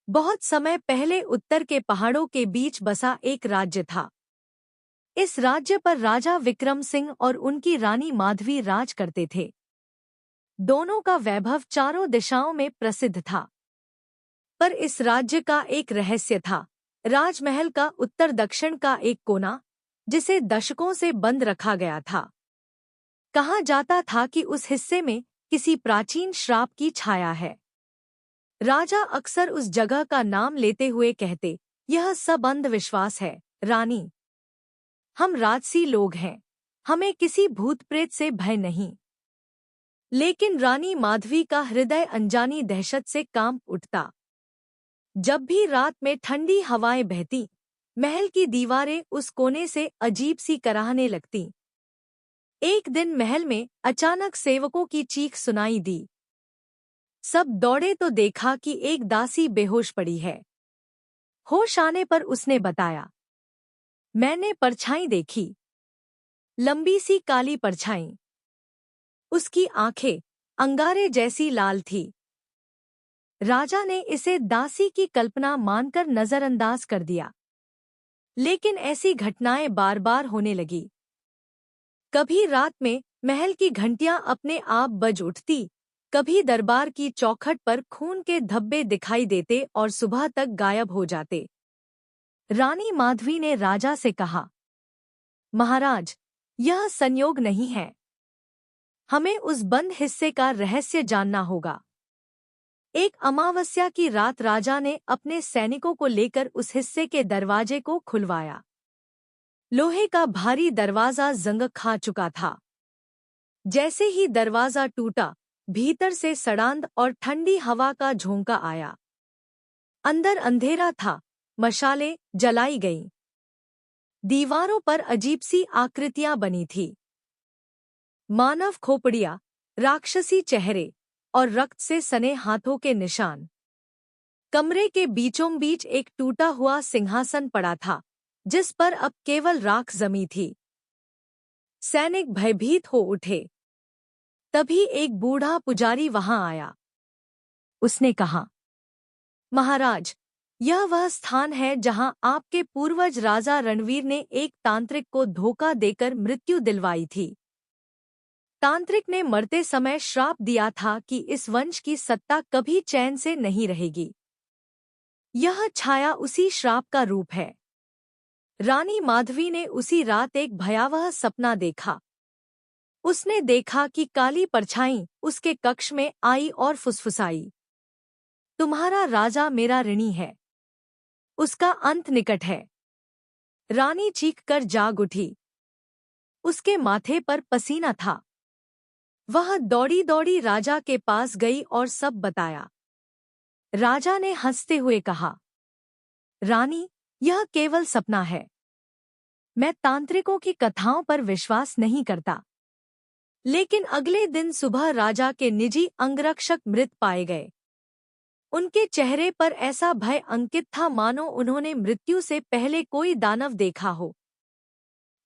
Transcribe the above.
बहुत समय पहले उत्तर के पहाड़ों के बीच बसा एक राज्य था। इस राज्य पर राजा विक्रम सिंह और उनकी रानी माधवी राज करते थे। दोनों का वैभव चारों दिशाओं में प्रसिद्ध था। पर इस राज्य का एक रहस्य था। राजमहल का उत्तर दक्षिण का एक कोना, जिसे दशकों से बंद रखा गया था। कहा जाता था कि उस हिस्से में किसी प्राचीन श्राप की छाया है। राजा अक्सर उस जगह का नाम लेते हुए कहते, यह सब अंधविश्वास है रानी। हम राजसी लोग हैं, हमें किसी भूत प्रेत से भय नहीं। लेकिन रानी माधवी का हृदय अनजानी दहशत से कांप उठता। जब भी रात में ठंडी हवाएं बहती, महल की दीवारें उस कोने से अजीब सी कराहने लगती। एक दिन महल में अचानक सेवकों की चीख सुनाई दी। सब दौड़े तो देखा कि एक दासी बेहोश पड़ी है। होश आने पर उसने बताया, मैंने परछाई देखी, लंबी सी काली परछाई। उसकी आंखें अंगारे जैसी लाल थी। राजा ने इसे दासी की कल्पना मानकर नजरअंदाज कर दिया। लेकिन ऐसी घटनाएं बार बार होने लगी। कभी रात में महल की घंटियां अपने आप बज उठती, कभी दरबार की चौखट पर खून के धब्बे दिखाई देते और सुबह तक गायब हो जाते। रानी माधवी ने राजा से कहा, महाराज, यह संयोग नहीं है। हमें उस बंद हिस्से का रहस्य जानना होगा। एक अमावस्या की रात राजा ने अपने सैनिकों को लेकर उस हिस्से के दरवाजे को खुलवाया। लोहे का भारी दरवाजा जंग खा चुका था। जैसे ही दरवाजा टूटा, भीतर से सड़ांध और ठंडी हवा का झोंका आया। अंदर अंधेरा था, मशालें जलाई गईं। दीवारों पर अजीब सी आकृतियां बनी थी। मानव खोपड़ियां, राक्षसी चेहरे और रक्त से सने हाथों के निशान। कमरे के बीचों बीच एक टूटा हुआ सिंहासन पड़ा था, जिस पर अब केवल राख जमी थी। सैनिक भयभीत हो उठे। तभी एक बूढ़ा पुजारी वहां आया। उसने कहा, महाराज, यह वह स्थान है जहां आपके पूर्वज राजा रणवीर ने एक तांत्रिक को धोखा देकर मृत्यु दिलवाई थी। तांत्रिक ने मरते समय श्राप दिया था कि इस वंश की सत्ता कभी चैन से नहीं रहेगी। यह छाया उसी श्राप का रूप है। रानी माधवी ने उसी रात एक भयावह सपना देखा। उसने देखा कि काली परछाई उसके कक्ष में आई और फुसफुसाई, तुम्हारा राजा मेरा ऋणी है, उसका अंत निकट है। रानी चीखकर जाग उठी। उसके माथे पर पसीना था। वह दौड़ी दौड़ी राजा के पास गई और सब बताया। राजा ने हंसते हुए कहा, रानी, यह केवल सपना है। मैं तांत्रिकों की कथाओं पर विश्वास नहीं करता। लेकिन अगले दिन सुबह राजा के निजी अंगरक्षक मृत पाए गए। उनके चेहरे पर ऐसा भय अंकित था मानो उन्होंने मृत्यु से पहले कोई दानव देखा हो।